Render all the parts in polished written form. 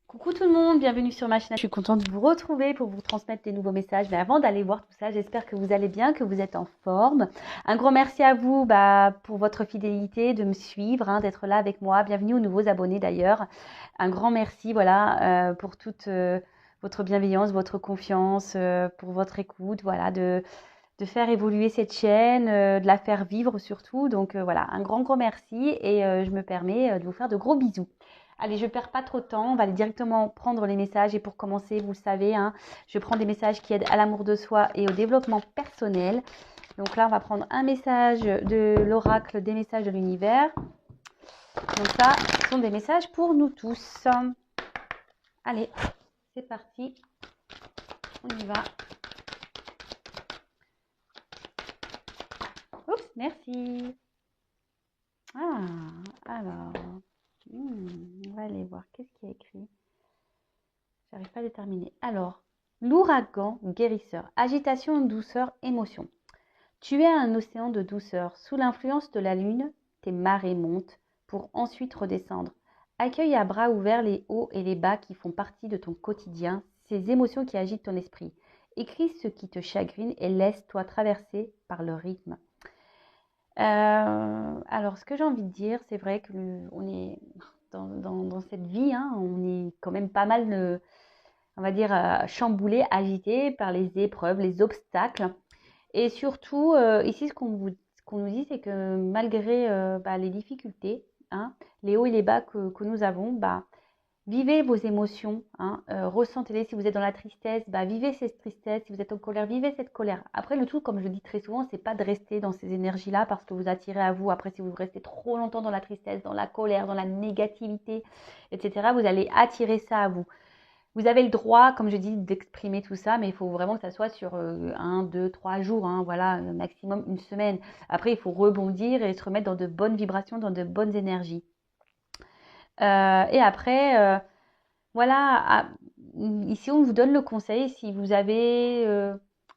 Coucou tout le monde, bienvenue sur ma chaîne. Je suis contente de vous retrouver pour vous transmettre des nouveaux messages. Mais avant d'aller voir tout ça, j'espère que vous allez bien, que vous êtes en forme. Un grand merci à vous pour votre fidélité, de me suivre, d'être là avec moi. Bienvenue aux nouveaux abonnés d'ailleurs. Un grand merci pour toute votre bienveillance, votre confiance, pour votre écoute, de faire évoluer cette chaîne, de la faire vivre surtout. Donc voilà, un grand merci et je me permets de vous faire de gros bisous. Allez, je ne perds pas trop de temps, on va aller directement prendre les messages et pour commencer, vous le savez, je prends des messages qui aident à l'amour de soi et au développement personnel. Donc là, on va prendre un message de l'oracle des messages de l'univers. Donc ça, ce sont des messages pour nous tous. Allez, c'est parti, on y va. Oups, merci. Alors, on va aller voir, qu'est-ce qu'il y a écrit? J'arrive pas à déterminer. Alors, l'ouragan guérisseur, agitation, douceur, émotion. Tu es un océan de douceur. Sous l'influence de la lune, tes marées montent pour ensuite redescendre. Accueille à bras ouverts les hauts et les bas qui font partie de ton quotidien, ces émotions qui agitent ton esprit. Écris ce qui te chagrine et laisse-toi traverser par le rythme. Alors, ce que j'ai envie de dire, c'est vrai que on est dans cette vie, on est quand même pas mal, on va dire, chamboulé, agité par les épreuves, les obstacles. Et surtout, ici, ce qu'on nous dit, c'est que malgré les difficultés, les hauts et les bas que nous avons, vivez vos émotions, ressentez-les. Si vous êtes dans la tristesse, vivez cette tristesse. Si vous êtes en colère, vivez cette colère. Après, le tout, comme je le dis très souvent, c'est pas de rester dans ces énergies-là parce que vous attirez à vous. Après, si vous restez trop longtemps dans la tristesse, dans la colère, dans la négativité, etc., vous allez attirer ça à vous. Vous avez le droit, comme je dis, d'exprimer tout ça, mais il faut vraiment que ça soit sur 1, 2, 3 jours, voilà, maximum une semaine. Après, il faut rebondir et se remettre dans de bonnes vibrations, dans de bonnes énergies. Et après, ici on vous donne le conseil, si vous avez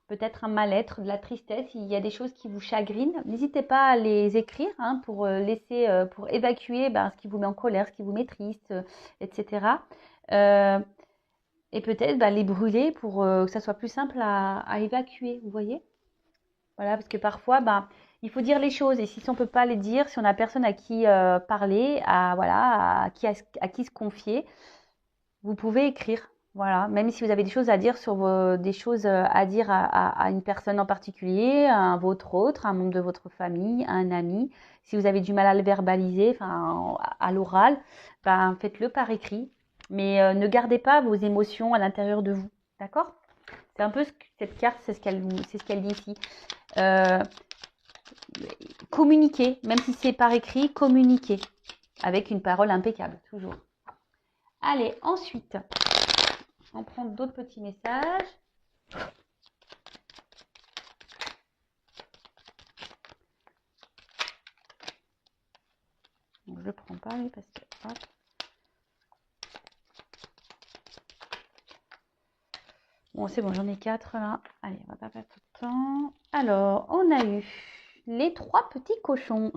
peut-être un mal-être, de la tristesse, il y a des choses qui vous chagrinent, n'hésitez pas à les écrire pour pour évacuer ce qui vous met en colère, ce qui vous met triste, etc. Et peut-être les brûler pour que ça soit plus simple à évacuer, vous voyez? Voilà, parce que parfois, il faut dire les choses. Et si on ne peut pas les dire, si on n'a personne à qui parler, à qui se confier, vous pouvez écrire. Voilà, même si vous avez des choses à dire des choses à dire à une personne en particulier, à un votre autre, à un membre de votre famille, à un ami. Si vous avez du mal à le verbaliser, à l'oral, faites-le par écrit. Mais ne gardez pas vos émotions à l'intérieur de vous. D'accord? C'est un peu cette carte, c'est ce qu'elle dit ici. Communiquer, même si c'est par écrit, communiquer avec une parole impeccable, toujours. Allez, ensuite, on prend d'autres petits messages. Donc, je ne prends pas lui parce que hop. Bon, c'est bon, j'en ai 4 là. Allez, on va pas perdre tout le temps. Alors, on a eu les 3 petits cochons.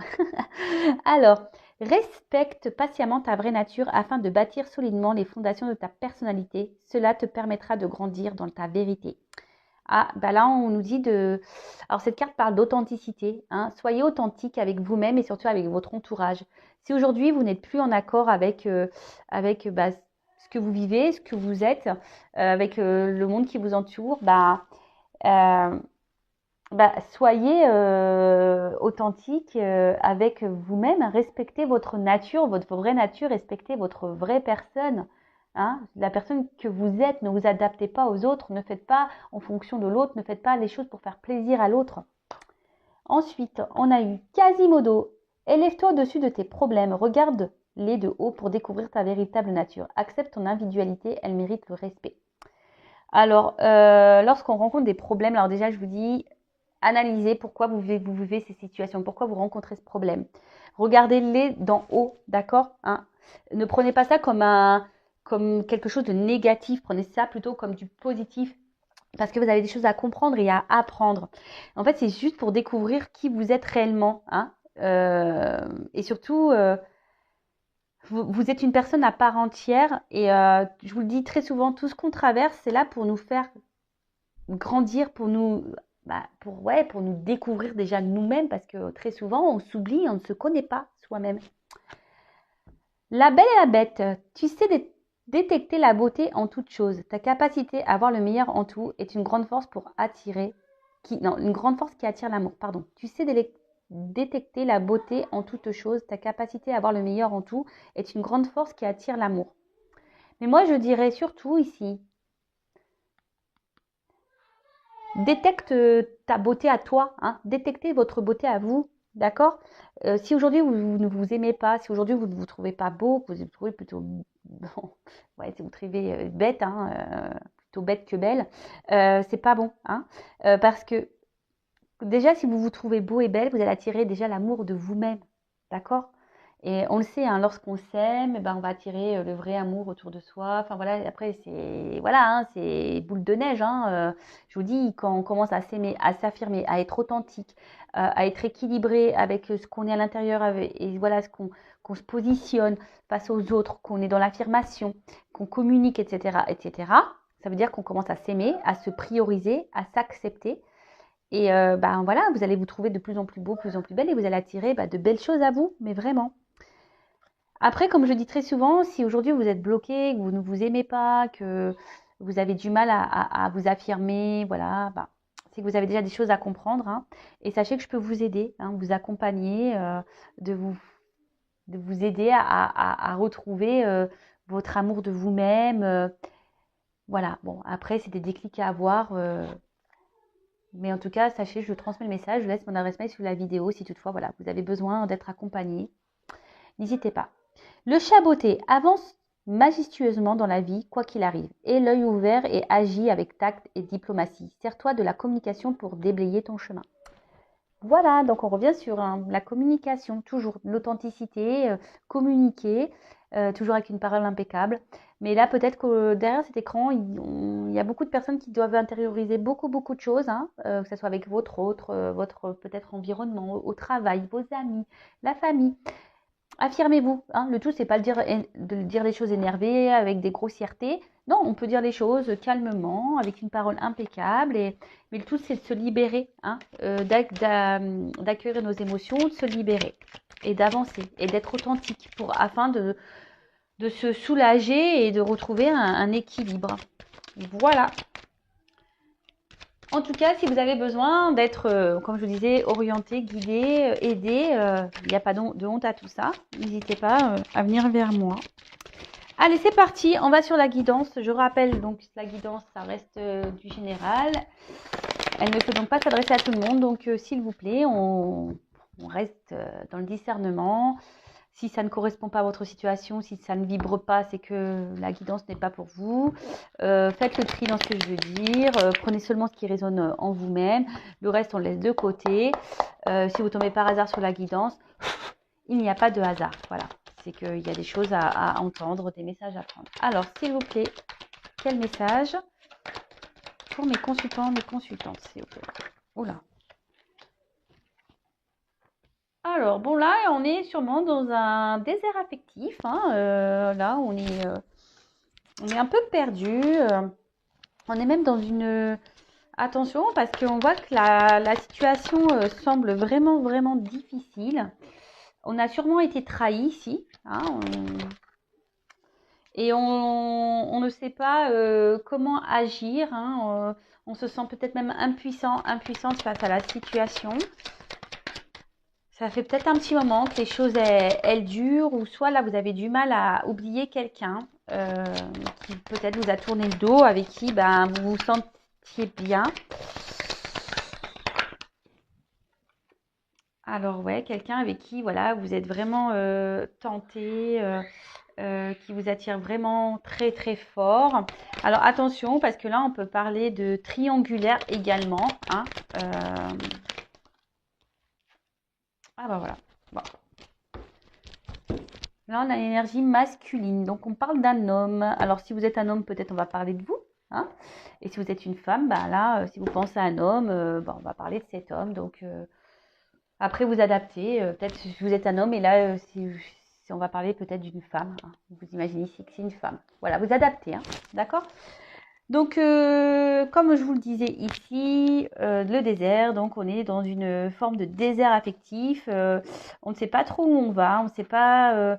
Alors, respecte patiemment ta vraie nature afin de bâtir solidement les fondations de ta personnalité. Cela te permettra de grandir dans ta vérité. Là, on nous dit de... Alors, cette carte parle d'authenticité. Soyez authentique avec vous-même et surtout avec votre entourage. Si aujourd'hui, vous n'êtes plus en accord avec ce que vous vivez, ce que vous êtes, avec le monde qui vous entoure, soyez authentique avec vous-même. Respectez votre nature, votre vraie nature. Respectez votre vraie personne. La personne que vous êtes. Ne vous adaptez pas aux autres. Ne faites pas en fonction de l'autre. Ne faites pas les choses pour faire plaisir à l'autre. Ensuite, on a eu Quasimodo. Élève-toi au-dessus de tes problèmes. Regarde-les de haut pour découvrir ta véritable nature. Accepte ton individualité. Elle mérite le respect. Alors, lorsqu'on rencontre des problèmes, alors déjà, je vous dis, analysez pourquoi vous vivez ces situations, pourquoi vous rencontrez ce problème. Regardez-les d'en haut, d'accord? Ne prenez pas ça comme quelque chose de négatif. Prenez ça plutôt comme du positif. Parce que vous avez des choses à comprendre et à apprendre. En fait, c'est juste pour découvrir qui vous êtes réellement. Et surtout, Vous êtes une personne à part entière et je vous le dis très souvent, tout ce qu'on traverse, c'est là pour nous faire grandir, pour nous, pour nous découvrir déjà nous-mêmes, parce que très souvent, on s'oublie, on ne se connaît pas soi-même. La belle et la bête, tu sais détecter la beauté en toute chose. Ta capacité à voir le meilleur en tout est une grande force pour attirer, une grande force qui attire l'amour. Pardon. Tu sais détecter la beauté en toute chose. Ta capacité à voir le meilleur en tout est une grande force qui attire l'amour. Mais moi, je dirais surtout ici, détecte ta beauté à toi, hein. Détectez votre beauté à vous, d'accord? Si aujourd'hui vous ne vous aimez pas, si aujourd'hui vous ne vous trouvez pas beau, que vous vous trouvez plutôt bon, ouais, si vous trouvez bête, hein, plutôt bête que belle, c'est pas bon, hein, parce que déjà si vous vous trouvez beau et belle, vous allez attirer déjà l'amour de vous-même, d'accord? Et on le sait, hein, lorsqu'on s'aime, on va attirer le vrai amour autour de soi. Enfin voilà, après c'est hein, c'est boule de neige. Hein, je vous dis, quand on commence à s'aimer, à s'affirmer, à être authentique, à être équilibré avec ce qu'on est à l'intérieur, et voilà qu'on se positionne face aux autres, qu'on est dans l'affirmation, qu'on communique, etc., etc. Ça veut dire qu'on commence à s'aimer, à se prioriser, à s'accepter. Et voilà, vous allez vous trouver de plus en plus beau, de plus en plus belle, et vous allez attirer de belles choses à vous, mais vraiment. Après, comme je dis très souvent, si aujourd'hui vous êtes bloqué, que vous ne vous aimez pas, que vous avez du mal à vous affirmer, voilà, c'est que vous avez déjà des choses à comprendre. Hein. Et sachez que je peux vous aider, hein, vous accompagner, de vous aider à retrouver votre amour de vous-même. Voilà, bon, après, c'est des déclics à avoir. Mais en tout cas, sachez, je transmets le message, je laisse mon adresse mail sous la vidéo si toutefois, voilà, vous avez besoin d'être accompagné. N'hésitez pas. Le chat botté avance majestueusement dans la vie, quoi qu'il arrive. Aie l'œil ouvert et agis avec tact et diplomatie. Sers-toi de la communication pour déblayer ton chemin. Voilà, donc on revient sur la communication, toujours l'authenticité, communiquer, toujours avec une parole impeccable. Mais là, peut-être que derrière cet écran, il y a beaucoup de personnes qui doivent intérioriser beaucoup, beaucoup de choses, hein, que ce soit avec votre peut-être environnement, au travail, vos amis, la famille. Affirmez-vous. Hein. Le tout, c'est pas de dire des choses énervées, avec des grossièretés. Non, on peut dire les choses calmement, avec une parole impeccable. Mais le tout, c'est de se libérer, hein, d'accueillir nos émotions, de se libérer et d'avancer et d'être authentique afin de se soulager et de retrouver un équilibre. Voilà. En tout cas, si vous avez besoin d'être, comme je vous disais, orienté, guidé, aidé, il n'y a pas de honte à tout ça. N'hésitez pas à venir vers moi. Allez, c'est parti. On va sur la guidance. Je rappelle, donc, la guidance, ça reste du général. Elle ne peut donc pas s'adresser à tout le monde. Donc, s'il vous plaît, on reste dans le discernement. Si ça ne correspond pas à votre situation, si ça ne vibre pas, c'est que la guidance n'est pas pour vous. Faites le tri dans ce que je veux dire. Prenez seulement ce qui résonne en vous-même. Le reste, on le laisse de côté. Si vous tombez par hasard sur la guidance, il n'y a pas de hasard. Voilà. C'est qu'il y a des choses à entendre, des messages à prendre. Alors, s'il vous plaît, quel message pour mes consultants, mes consultantes, s'il vous plaît. Oula. Alors, bon, là, on est sûrement dans un désert affectif. Hein, là, on est un peu perdu. On est même dans une... Attention, parce qu'on voit que la situation semble vraiment, vraiment difficile. On a sûrement été trahi ici. Hein, et on ne sait pas comment agir. Hein, on se sent peut-être même impuissante face à la situation. Ça fait peut-être un petit moment que les choses, elles durent, ou soit là, vous avez du mal à oublier quelqu'un qui peut-être vous a tourné le dos, avec qui vous vous sentiez bien. Alors, ouais, quelqu'un avec qui, voilà, vous êtes vraiment tenté, qui vous attire vraiment très, très fort. Alors, attention, parce que là, on peut parler de triangulaire également. Hein, Ah, voilà. Bon. Là, on a l'énergie masculine. Donc, on parle d'un homme. Alors, si vous êtes un homme, peut-être on va parler de vous. Hein. Et si vous êtes une femme, là, si vous pensez à un homme, on va parler de cet homme. Donc, après, vous adaptez. Peut-être si vous êtes un homme et là, on va parler peut-être d'une femme. Hein. Vous imaginez ici que c'est une femme. Voilà, vous adaptez, hein, d'accord? Donc, comme je vous le disais ici, le désert, donc on est dans une forme de désert affectif. On ne sait pas trop où on va, on ne sait pas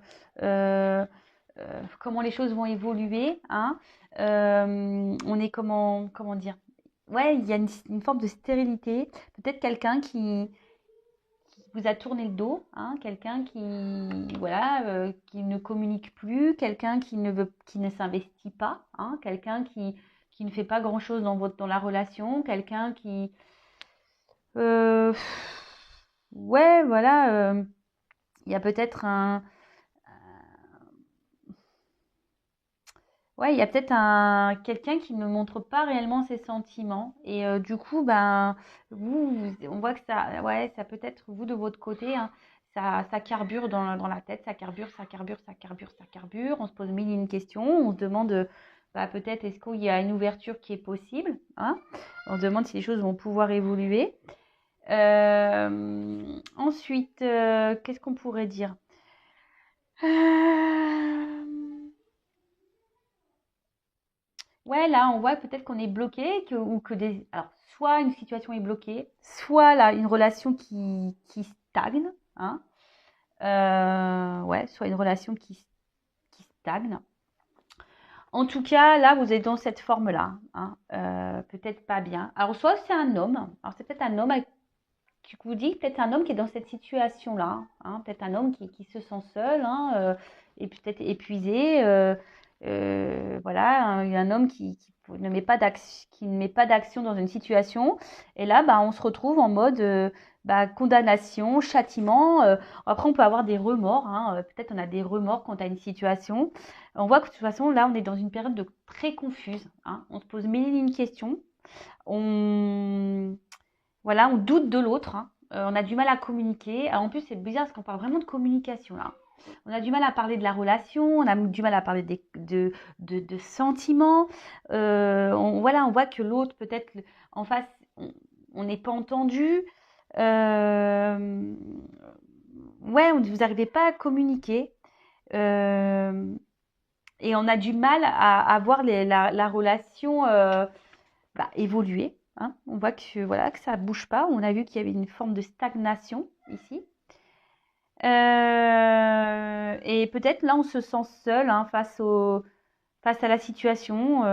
comment les choses vont évoluer. Hein. On est comment dire? Ouais, il y a une forme de stérilité. Peut-être quelqu'un qui vous a tourné le dos, hein, quelqu'un voilà, qui ne communique plus, quelqu'un qui ne s'investit pas, hein, quelqu'un qui ne fait pas grand-chose dans la relation, quelqu'un qui, euh, ouais, voilà, il y a peut-être ouais, il y a peut-être quelqu'un qui ne montre pas réellement ses sentiments et du coup, ben, on voit que ça, ouais, ça peut être vous de votre côté, hein, ça carbure dans la tête, ça carbure, ça carbure, ça carbure, ça carbure. On se pose mille et une questions, on se demande, bah, peut-être est-ce qu'il y a une ouverture qui est possible, hein? On se demande si les choses vont pouvoir évoluer. Ensuite, qu'est-ce qu'on pourrait dire? Ouais, là, on voit peut-être qu'on est bloqué, ou que alors, soit une situation est bloquée, soit là, une relation qui stagne, hein. Ouais, soit une relation qui stagne. En tout cas, là, vous êtes dans cette forme-là, hein, peut-être pas bien. Alors, soit c'est un homme, alors c'est peut-être un homme qui vous dit, peut-être un homme qui est dans cette situation-là, hein, peut-être un homme qui se sent seul, hein, et peut-être épuisé, voilà, un homme ne met pas d'action dans une situation, et là, bah, on se retrouve en mode bah, condamnation, châtiment. Après, on peut avoir des remords, hein, peut-être on a des remords quant à une situation. On voit que de toute façon, là, on est dans une période très confuse, hein. On se pose mille et une questions. Voilà, on doute de l'autre, hein. On a du mal à communiquer. Alors, en plus, c'est bizarre parce qu'on parle vraiment de communication là. On a du mal à parler de la relation, on a du mal à parler de sentiments. Voilà, on voit que l'autre, peut-être en face, on n'est pas entendu. Euh, ouais, vous n'arrivez pas à communiquer. Euh, et on a du mal à voir la relation bah, évoluer. Hein. On voit que, voilà, que ça ne bouge pas. On a vu qu'il y avait une forme de stagnation ici. Et peut-être là, on se sent seul, hein, face à la situation.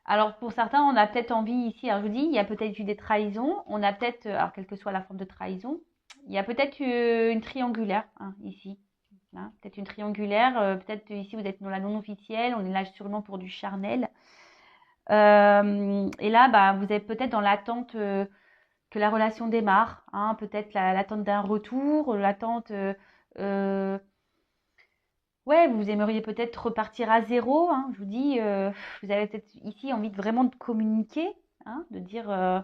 Alors pour certains, on a peut-être envie ici, alors je vous dis, il y a peut-être eu des trahisons. On a peut-être, alors quelle que soit la forme de trahison, il y a peut-être une triangulaire, hein, ici. Hein, peut-être une triangulaire, peut-être ici vous êtes dans la non officielle, on est là sûrement pour du charnel. Et là, bah, vous êtes peut-être dans l'attente que la relation démarre, hein, peut-être l'attente d'un retour, l'attente, ouais, vous aimeriez peut-être repartir à zéro, hein, je vous dis, vous avez peut-être ici envie vraiment de communiquer, hein, de dire,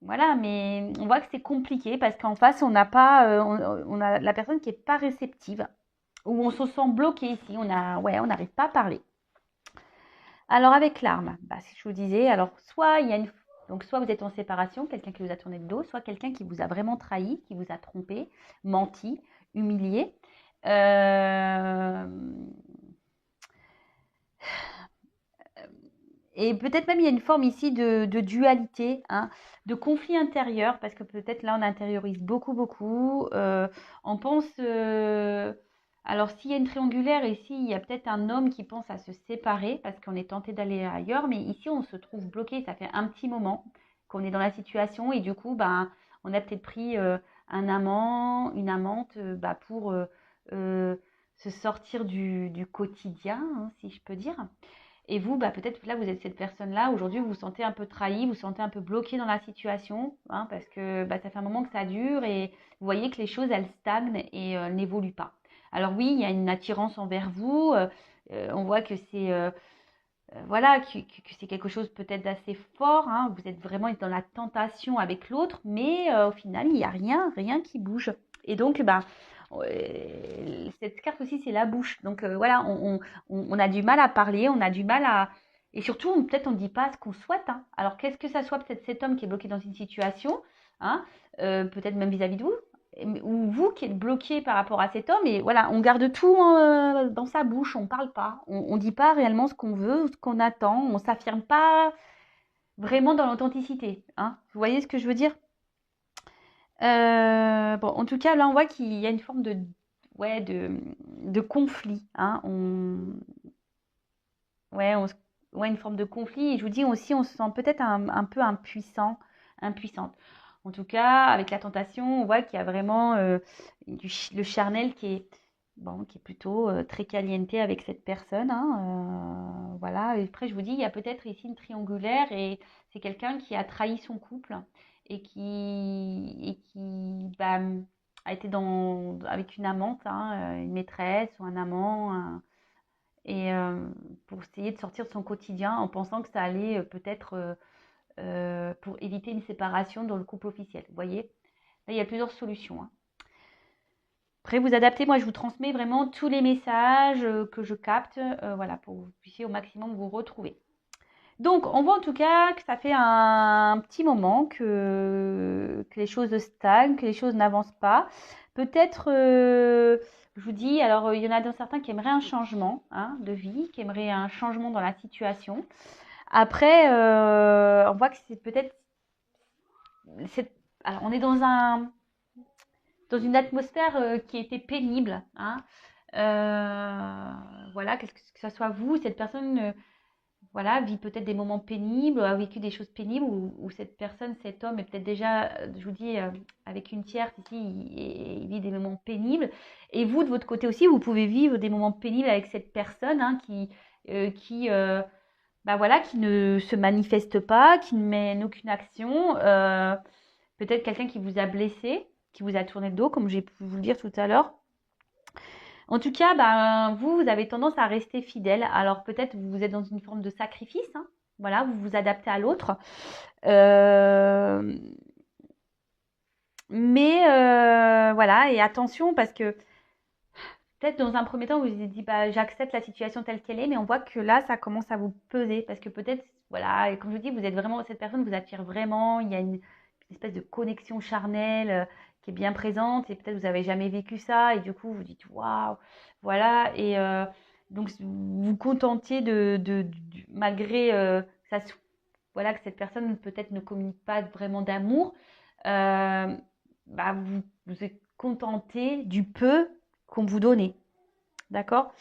voilà, mais on voit que c'est compliqué parce qu'en face, on n'a pas, on a la personne qui est pas réceptive, ou on se sent bloqué ici, ouais, on n'arrive pas à parler. Alors avec l'arme, bah, si je vous disais, alors soit il y a donc soit vous êtes en séparation, quelqu'un qui vous a tourné le dos, soit quelqu'un qui vous a vraiment trahi, qui vous a trompé, menti, humilié. Et peut-être même il y a une forme ici de dualité, hein, de conflit intérieur, parce que peut-être là on intériorise beaucoup, beaucoup. On pense, alors s'il y a une triangulaire ici, il y a peut-être un homme qui pense à se séparer parce qu'on est tenté d'aller ailleurs, mais ici on se trouve bloqué, ça fait un petit moment qu'on est dans la situation et du coup, ben, on a peut-être pris un amant, une amante, bah, pour se sortir du quotidien, hein, si je peux dire. Et vous, bah, peut-être là, vous êtes cette personne-là. Aujourd'hui, vous vous sentez un peu trahi, vous vous sentez un peu bloqué dans la situation, hein, parce que bah, ça fait un moment que ça dure et vous voyez que les choses, elles stagnent et n'évoluent pas. Alors oui, il y a une attirance envers vous. On voit que c'est voilà, que c'est quelque chose peut-être d'assez fort. Hein. Vous êtes vraiment dans la tentation avec l'autre, mais au final, il n'y a rien qui bouge. Et donc, bah, cette carte aussi, c'est la bouche. Donc voilà, on a du mal à parler, on a du mal à... Et surtout, peut-être on ne dit pas ce qu'on souhaite. Hein. Alors, qu'est-ce que ça soit peut-être cet homme qui est bloqué dans une situation, hein, peut-être même vis-à-vis de vous, ou vous qui êtes bloqué par rapport à cet homme, et voilà, on garde tout dans sa bouche, on parle pas, on dit pas réellement ce qu'on veut, ce qu'on attend, on s'affirme pas vraiment dans l'authenticité, hein. Vous voyez ce que je veux dire? Bon, en tout cas, là, on voit qu'il y a une forme ouais, de conflit, hein. Ouais, ouais, une forme de conflit. Et je vous dis aussi, on se sent peut-être un peu impuissante. En tout cas, avec la tentation, on voit qu'il y a vraiment le charnel bon, qui est plutôt très caliente avec cette personne, hein. Voilà. Et après, je vous dis, il y a peut-être ici une triangulaire et c'est quelqu'un qui a trahi son couple et qui bah, a été avec une amante, hein, une maîtresse ou un amant, et pour essayer de sortir de son quotidien en pensant que ça allait peut-être pour éviter une séparation dans le couple officiel. Vous voyez? Là, il y a plusieurs solutions, hein. Après, vous adaptez, moi je vous transmets vraiment tous les messages que je capte, voilà, pour que vous puissiez au maximum vous retrouver. Donc, on voit en tout cas que ça fait un petit moment que les choses stagnent, que les choses n'avancent pas. Peut-être, je vous dis, alors il y en a certains qui aimeraient un changement, hein, de vie, qui aimeraient un changement dans la situation. Après, on voit que c'est peut-être, alors on est dans une atmosphère qui était pénible, hein. Voilà, que ce soit vous, cette personne. Voilà, vit peut-être des moments pénibles, a vécu des choses pénibles, ou cette personne, cet homme est peut-être déjà, je vous dis, avec une tierce ici, il vit des moments pénibles. Et vous, de votre côté aussi, vous pouvez vivre des moments pénibles avec cette personne, hein, bah voilà, qui ne se manifeste pas, qui ne mène aucune action. Peut-être quelqu'un qui vous a blessé, qui vous a tourné le dos, comme j'ai pu vous le dire tout à l'heure. En tout cas, ben, vous avez tendance à rester fidèle. Alors peut-être vous êtes dans une forme de sacrifice, hein. Voilà, vous vous adaptez à l'autre. Euh, mais voilà, et attention parce que peut-être dans un premier temps, vous vous êtes dit, bah, j'accepte la situation telle qu'elle est, mais on voit que là, ça commence à vous peser parce que peut-être, voilà, et comme je vous dis, vous êtes vraiment, cette personne vous attire vraiment, il y a une espèce de connexion charnelle qui est bien présente et peut-être vous n'avez jamais vécu ça et du coup, vous dites, waouh, voilà, et donc vous vous contentiez malgré ça, voilà, que cette personne peut-être ne communique pas vraiment d'amour, euh, bah, vous êtes contenté du peu qu'on vous donnait. D'accord?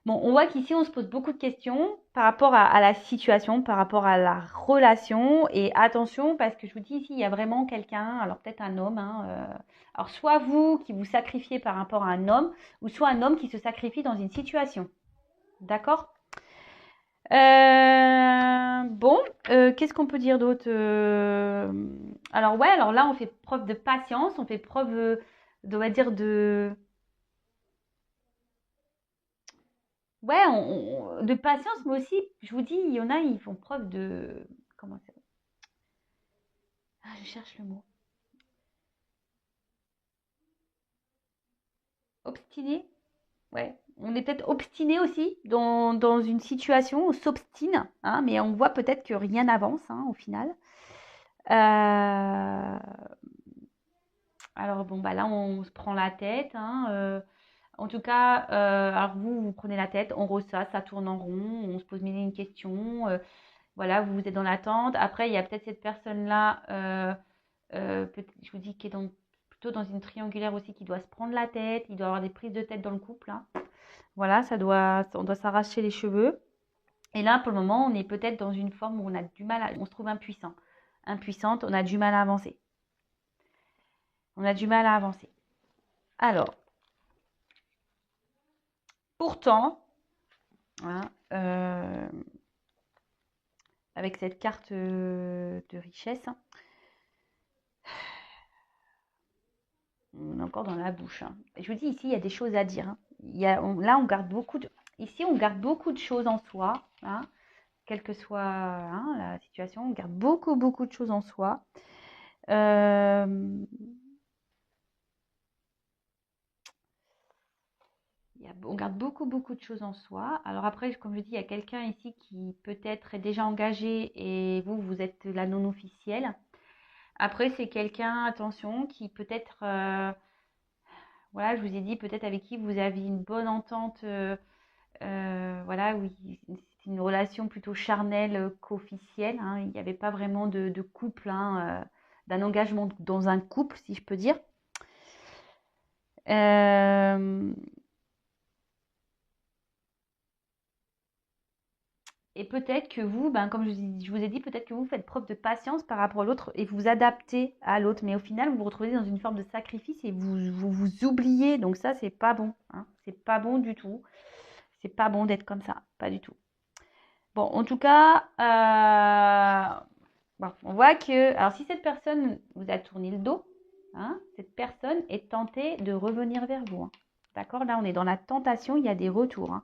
Bon, on voit qu'ici, on se pose beaucoup de questions par rapport à la situation, par rapport à la relation. Et attention, parce que je vous dis ici, il y a vraiment quelqu'un, alors peut-être un homme, hein, alors soit vous qui vous sacrifiez par rapport à un homme, ou soit un homme qui se sacrifie dans une situation. D'accord? Bon, qu'est-ce qu'on peut dire d'autre? Alors ouais, alors là, on fait preuve de patience, on fait preuve, on va dire, ouais, de patience, mais aussi, je vous dis, il y en a, ils font preuve de, comment ça? Ah, je cherche le mot. Obstiné? Ouais. On est peut-être obstiné aussi dans une situation, on s'obstine, hein, mais on voit peut-être que rien n'avance, hein, au final. Euh, alors bon, bah là, on se prend la tête, hein, en tout cas, alors vous prenez la tête, on ressasse, ça tourne en rond, on se pose mille et une questions. Voilà, vous êtes dans l'attente. Après, il y a peut-être cette personne-là, je vous dis, qui est plutôt dans une triangulaire aussi, qui doit se prendre la tête, il doit avoir des prises de tête dans le couple, hein. Voilà, on doit s'arracher les cheveux. Et là, pour le moment, on est peut-être dans une forme où on a du mal, on se trouve impuissant. Impuissante, on a du mal à avancer. On a du mal à avancer. Alors, pourtant, hein, avec cette carte de richesse, hein, on est encore dans la bouche, hein. Je vous dis, ici, il y a des choses à dire, hein. Là, on garde beaucoup de... Ici, on garde beaucoup de choses en soi, hein, quelle que soit, hein, la situation. On garde beaucoup, beaucoup de choses en soi. Euh, on garde beaucoup, beaucoup de choses en soi. Alors après, comme je dis, il y a quelqu'un ici qui peut-être est déjà engagé et vous êtes la non officielle. Après, c'est quelqu'un, attention, qui peut-être voilà, je vous ai dit peut-être avec qui vous aviez une bonne entente, voilà, oui, c'est une relation plutôt charnelle qu'officielle, hein. Il n'y avait pas vraiment de couple, hein, d'un engagement dans un couple, si je peux dire. Euh, et peut-être que vous, ben, comme je vous ai dit, peut-être que vous faites preuve de patience par rapport à l'autre et vous vous adaptez à l'autre. Mais au final, vous vous retrouvez dans une forme de sacrifice et vous oubliez. Donc ça, c'est pas bon, hein. C'est pas bon du tout. C'est pas bon d'être comme ça. Pas du tout. Bon, en tout cas, bon, on voit que, alors si cette personne vous a tourné le dos, hein, cette personne est tentée de revenir vers vous, hein. D'accord? Là, on est dans la tentation, il y a des retours, hein.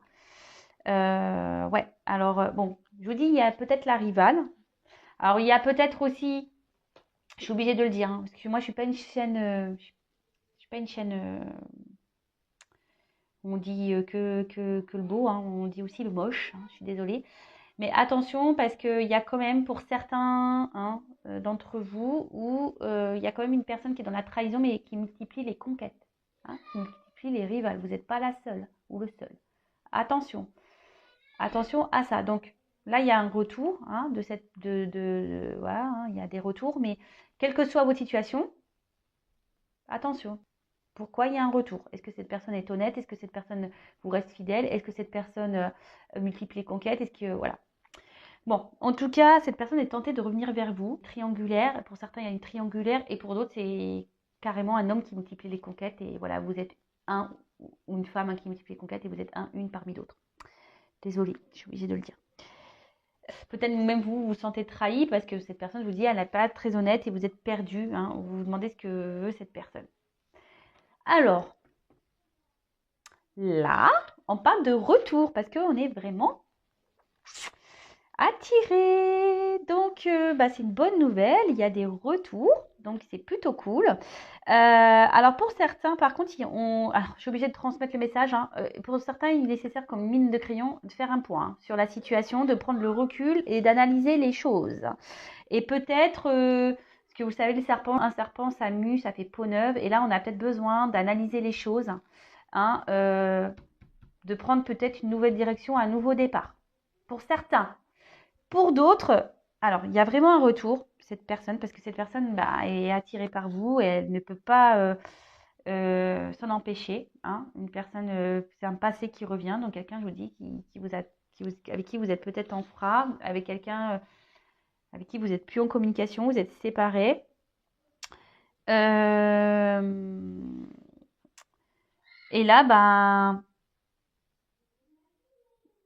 Ouais, alors bon, je vous dis, il y a peut-être la rivale. Alors, il y a peut-être aussi, je suis obligée de le dire, hein, parce que moi, je suis pas une chaîne, je suis pas une chaîne où on dit que le beau, hein, on dit aussi le moche, hein, je suis désolée. Mais attention, parce qu'il y a quand même pour certains, hein, d'entre vous où il y a quand même une personne qui est dans la trahison, mais qui multiplie les conquêtes, hein, qui multiplie les rivales. Vous n'êtes pas la seule ou le seul. Attention, attention à ça. Donc là, il y a un retour, hein, voilà, hein, il y a des retours, mais quelle que soit votre situation, attention. Pourquoi il y a un retour? Est-ce que cette personne est honnête? Est-ce que cette personne vous reste fidèle? Est-ce que cette personne multiplie les conquêtes? Est-ce que voilà. Bon, en tout cas, cette personne est tentée de revenir vers vous. Triangulaire, pour certains, il y a une triangulaire, et pour d'autres, c'est carrément un homme qui multiplie les conquêtes. Et voilà, vous êtes un ou une femme, hein, qui multiplie les conquêtes, et vous êtes une parmi d'autres. Désolée, je suis obligée de le dire. Peut-être même vous vous sentez trahi parce que cette personne vous dit elle n'est pas très honnête et vous êtes perdu, hein, vous vous demandez ce que veut cette personne. Alors, là, on parle de retour parce qu'on est vraiment attiré. Donc, bah, c'est une bonne nouvelle. Il y a des retours. Donc, c'est plutôt cool. Alors, pour certains, par contre, alors, je suis obligée de transmettre le message, hein. Pour certains, il est nécessaire, comme mine de crayon, de faire un point, hein, sur la situation, de prendre le recul et d'analyser les choses. Et peut-être, parce que vous savez, un serpent, ça mue, ça fait peau neuve. Et là, on a peut-être besoin d'analyser les choses, hein, de prendre peut-être une nouvelle direction, un nouveau départ. Pour certains. Pour d'autres, alors il y a vraiment un retour, cette personne, parce que cette personne, bah, est attirée par vous et elle ne peut pas s'en empêcher, hein. Une personne, c'est un passé qui revient, donc quelqu'un, je vous dis, avec qui vous êtes peut-être en froid, avec quelqu'un avec qui vous n'êtes plus en communication, vous êtes séparés. Et là, ben,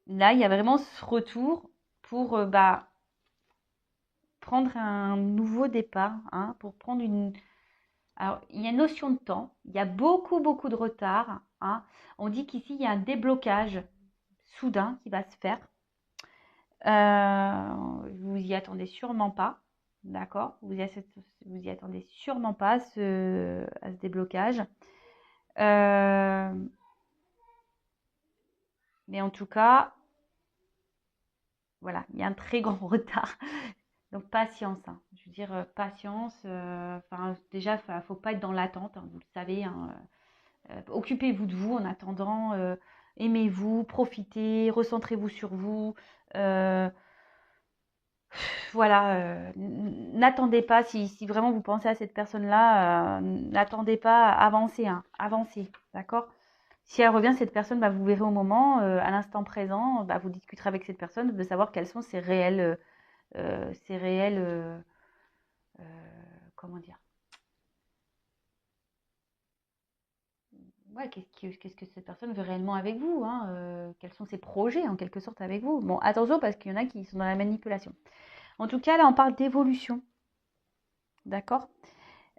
là, il y a vraiment ce retour pour bah, prendre un nouveau départ, hein, pour prendre une. Alors, il y a une notion de temps, il y a beaucoup, beaucoup de retard, hein. On dit qu'ici, il y a un déblocage soudain qui va se faire. Vous y attendez sûrement pas, d'accord? Vous y attendez sûrement pas à ce déblocage. Mais en tout cas, voilà, il y a un très grand retard. Donc patience, hein. Je veux dire, patience. Déjà, il ne faut pas être dans l'attente, hein, vous le savez, hein. Occupez-vous de vous en attendant. Aimez-vous, profitez, recentrez-vous sur vous. Euh, voilà, n'attendez pas, si vraiment vous pensez à cette personne-là, n'attendez pas, avancez, hein, avancez, d'accord? Si elle revient, cette personne, bah, vous verrez au moment, à l'instant présent, bah, vous discuterez avec cette personne de savoir quels sont ses réels, euh, comment dire, ouais, qu'est-ce que cette personne veut réellement avec vous, hein, quels sont ses projets en quelque sorte avec vous. Bon, attention parce qu'il y en a qui sont dans la manipulation. En tout cas, là, on parle d'évolution, d'accord?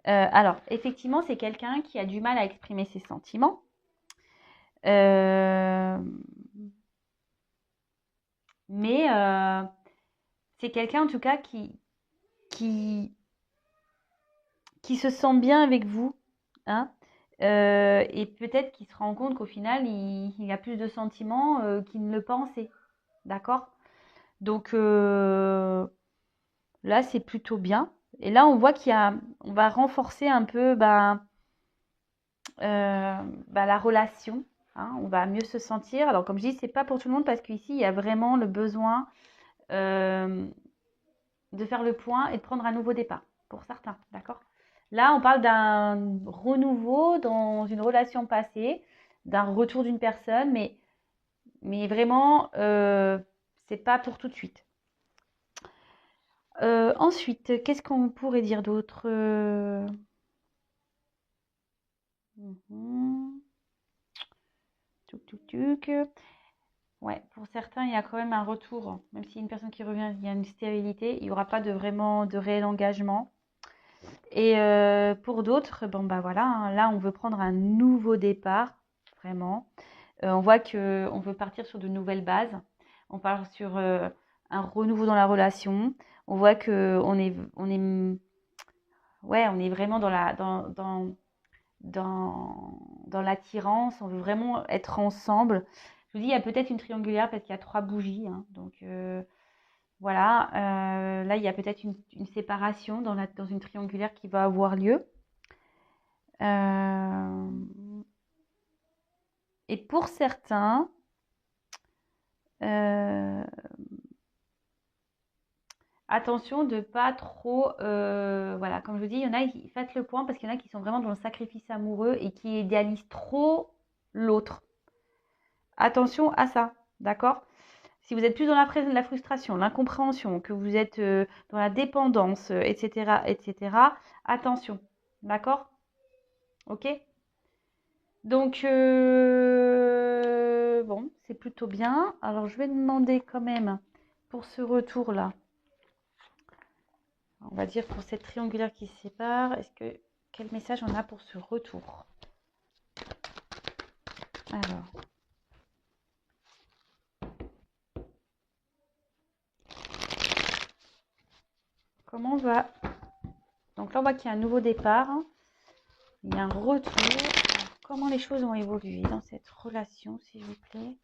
Alors, effectivement, c'est quelqu'un qui a du mal à exprimer ses sentiments. Euh, mais c'est quelqu'un, en tout cas, qui, qui se sent bien avec vous, hein, et peut-être qu'il se rend compte qu'au final, il a plus de sentiments qu'il ne le pensait. D'accord? Donc là, c'est plutôt bien. Et là, on voit on va renforcer un peu, ben, la relation. Hein, on va mieux se sentir. Alors, comme je dis, c'est pas pour tout le monde parce qu'ici, il y a vraiment le besoin de faire le point et de prendre un nouveau départ pour certains. D'accord? Là, on parle d'un renouveau dans une relation passée, d'un retour d'une personne, mais vraiment, c'est pas pour tout de suite. Ensuite, qu'est-ce qu'on pourrait dire d'autre Tuc, tuc, tuc. Ouais, pour certains, il y a quand même un retour. Même si une personne qui revient, il y a une stérilité, il n'y aura pas vraiment de réel engagement. Et pour d'autres, bon bah voilà, hein, là on veut prendre un nouveau départ, vraiment. On voit que on veut partir sur de nouvelles bases. On part sur un renouveau dans la relation. On voit que on est vraiment dans l'attirance. On veut vraiment être ensemble. Je vous dis, il y a peut-être une triangulaire parce qu'il y a 3 bougies. Hein, donc voilà. Là, il y a peut-être une séparation dans une triangulaire qui va avoir lieu. Et pour certains, attention de pas trop, voilà, comme je vous dis, il y en a, faites le point parce qu'il y en a qui sont vraiment dans le sacrifice amoureux et qui idéalisent trop l'autre. Attention à ça, d'accord? Si vous êtes plus dans la frustration, l'incompréhension, que vous êtes dans la dépendance, etc., etc., attention, d'accord? Ok? Donc, bon, c'est plutôt bien. Alors, je vais demander quand même pour ce retour-là, on va dire pour cette triangulaire qui se sépare, quel message on a pour ce retour? Alors, comment on va... Donc là, on voit qu'il y a un nouveau départ, il y a un retour. Alors, comment les choses ont évolué dans cette relation, s'il vous plaît?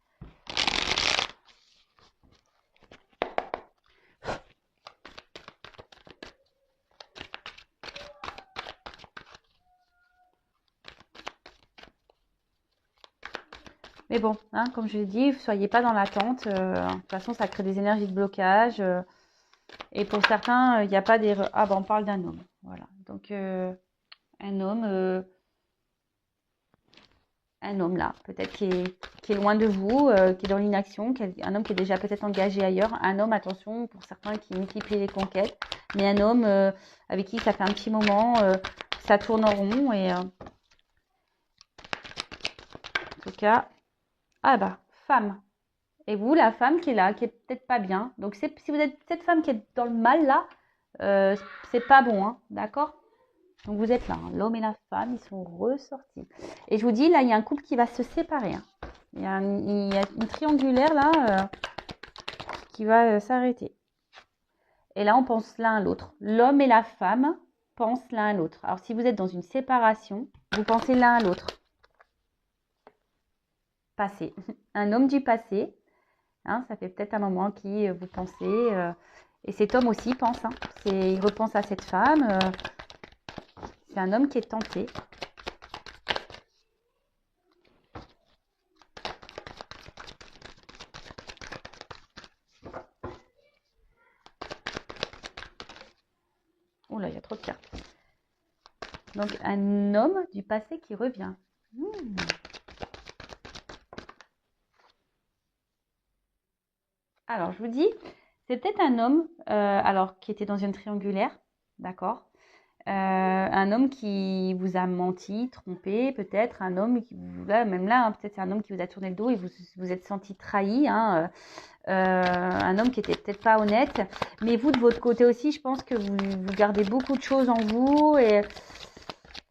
Mais bon, hein, comme je l'ai dit, ne soyez pas dans l'attente. De toute façon, ça crée des énergies de blocage. Et pour certains, il n'y a pas des... Ah ben, on parle d'un homme. Voilà. Donc, un homme là, peut-être qui est loin de vous, qui est dans l'inaction, un homme qui est déjà peut-être engagé ailleurs. Un homme, attention, pour certains qui multiplient les conquêtes. Mais un homme avec qui ça fait un petit moment, ça tourne en rond. Et en tout cas, ah bah, femme. Et vous, la femme qui est là, qui est peut-être pas bien. Donc, si vous êtes cette femme qui est dans le mal là, c'est pas bon, hein, d'accord? Donc, vous êtes là, hein, l'homme et la femme, ils sont ressortis. Et je vous dis, là, il y a un couple qui va se séparer. Hein. Il y a une triangulaire là qui va s'arrêter. Et là, on pense l'un à l'autre. L'homme et la femme pensent l'un à l'autre. Alors, si vous êtes dans une séparation, vous pensez l'un à l'autre. Passé. Un homme du passé. Hein, ça fait peut-être un moment qui vous pensez. Et cet homme aussi pense. Hein, il repense à cette femme. C'est un homme qui est tenté. Oh là, il y a trop de cartes. Donc, un homme du passé qui revient. Alors, je vous dis, c'est peut-être un homme alors qui était dans une triangulaire, d'accord? Un homme qui vous a menti, trompé, peut-être un homme qui vous même là, hein, peut-être c'est un homme qui vous a tourné le dos et vous êtes senti trahi, hein, un homme qui était peut-être pas honnête, mais vous de votre côté aussi, je pense que vous gardez beaucoup de choses en vous et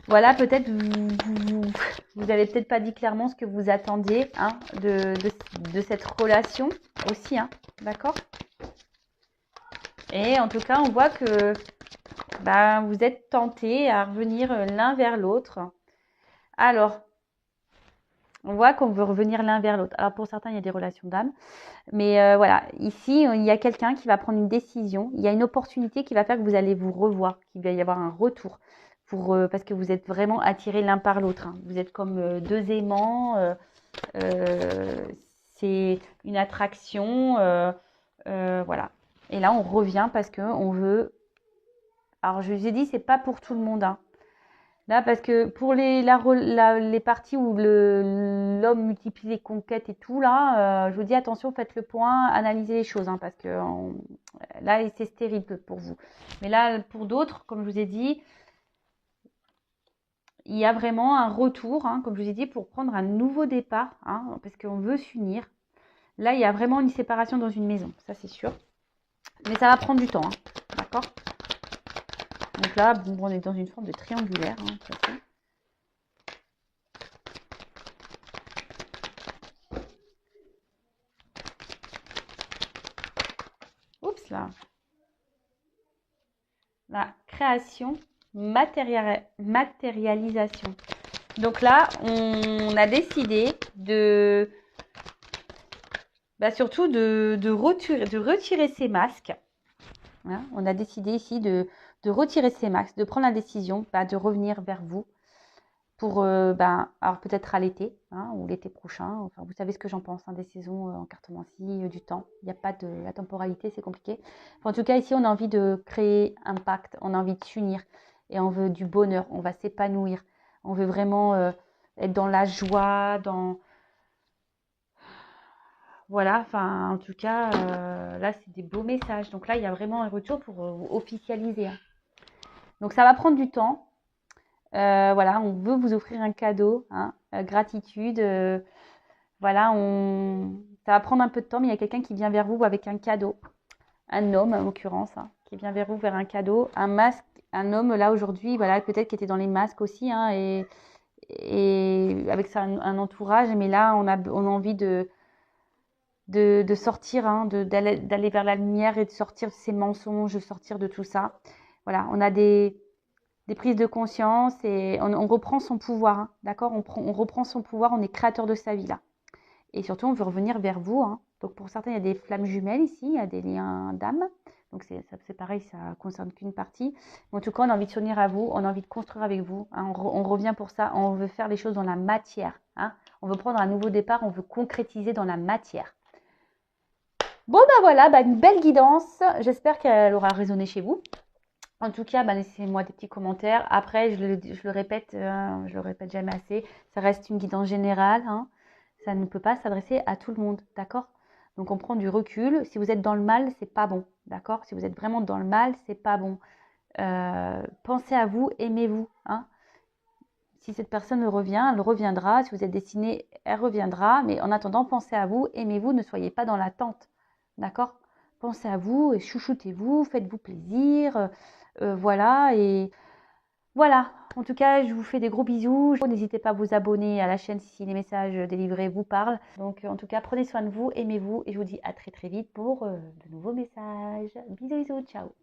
voilà, peut-être vous avez peut-être pas dit clairement ce que vous attendiez hein, de cette relation aussi, hein, d'accord? Et en tout cas, on voit que vous êtes tentés à revenir l'un vers l'autre. Alors, on voit qu'on veut revenir l'un vers l'autre. Alors, pour certains, il y a des relations d'âme. Mais voilà, ici, il y a quelqu'un qui va prendre une décision. Il y a une opportunité qui va faire que vous allez vous revoir, qu'il va y avoir un retour. parce que vous êtes vraiment attirés l'un par l'autre, hein. Vous êtes comme deux aimants. C'est une attraction. Voilà. Et là, on revient parce qu'on veut. Alors, je vous ai dit, c'est pas pour tout le monde, hein. Là, parce que pour les parties où l'homme multiplie les conquêtes et tout, là, je vous dis attention, faites le point, analysez les choses, hein, parce que là, c'est stérile pour vous. Mais là, pour d'autres, comme je vous ai dit, il y a vraiment un retour, hein, comme je vous ai dit, pour prendre un nouveau départ, hein, parce qu'on veut s'unir. Là, il y a vraiment une séparation dans une maison, ça c'est sûr. Mais ça va prendre du temps, hein, d'accord? Donc là, bon, on est dans une forme de triangulaire, hein, de toute façon. Oups là. La création, matérialisation. Donc là, on a décidé de surtout de retirer ces masques. Hein, on a décidé ici de retirer ces masques, de prendre la décision de revenir vers vous pour alors peut-être à l'été, hein, ou l'été prochain. Enfin, vous savez ce que j'en pense, hein, des saisons en cartomancie, du temps. Il n'y a pas de la temporalité, c'est compliqué. Enfin, en tout cas, ici, on a envie de créer un pacte, on a envie de s'unir et on veut du bonheur, on va s'épanouir. On veut vraiment être dans la joie, dans... Voilà, enfin, en tout cas, là, c'est des beaux messages. Donc là, il y a vraiment un retour pour officialiser, hein. Donc, ça va prendre du temps. Voilà, on veut vous offrir un cadeau, hein, gratitude. Voilà, ça va prendre un peu de temps, mais il y a quelqu'un qui vient vers vous avec un cadeau. Un homme, en l'occurrence, hein, qui vient vers vous vers un cadeau. Un masque, un homme, là, aujourd'hui, voilà, peut-être qui était dans les masques aussi, hein, et avec ça, un entourage. Mais là, on a envie de sortir, hein, d'aller vers la lumière et de sortir de ces mensonges, de sortir de tout ça. Voilà, on a des prises de conscience et on reprend son pouvoir, hein, d'accord, on reprend son pouvoir, on est créateur de sa vie là. Et surtout, on veut revenir vers vous, hein. Donc pour certains, il y a des flammes jumelles ici, il y a des liens d'âme. Donc c'est pareil, ça ne concerne qu'une partie. Mais en tout cas, on a envie de s'unir à vous, on a envie de construire avec vous, hein. On revient pour ça, on veut faire les choses dans la matière, hein. On veut prendre un nouveau départ, on veut concrétiser dans la matière. Bon voilà, une belle guidance. J'espère qu'elle aura résonné chez vous. En tout cas, laissez-moi des petits commentaires. Après, je le répète, je le répète jamais assez, ça reste une guidance générale, hein. Ça ne peut pas s'adresser à tout le monde, d'accord? Donc on prend du recul. Si vous êtes dans le mal, c'est pas bon, d'accord? Si vous êtes vraiment dans le mal, c'est pas bon. Pensez à vous, aimez-vous, hein. Si cette personne revient, elle reviendra. Si vous êtes destiné, elle reviendra. Mais en attendant, pensez à vous, aimez-vous, ne soyez pas dans l'attente, d'accord? Pensez à vous, chouchoutez-vous, faites-vous plaisir. Voilà, et voilà. En tout cas, je vous fais des gros bisous. N'hésitez pas à vous abonner à la chaîne si les messages délivrés vous parlent. Donc, en tout cas, prenez soin de vous, aimez-vous, et je vous dis à très très vite pour de nouveaux messages. Bisous, bisous, ciao.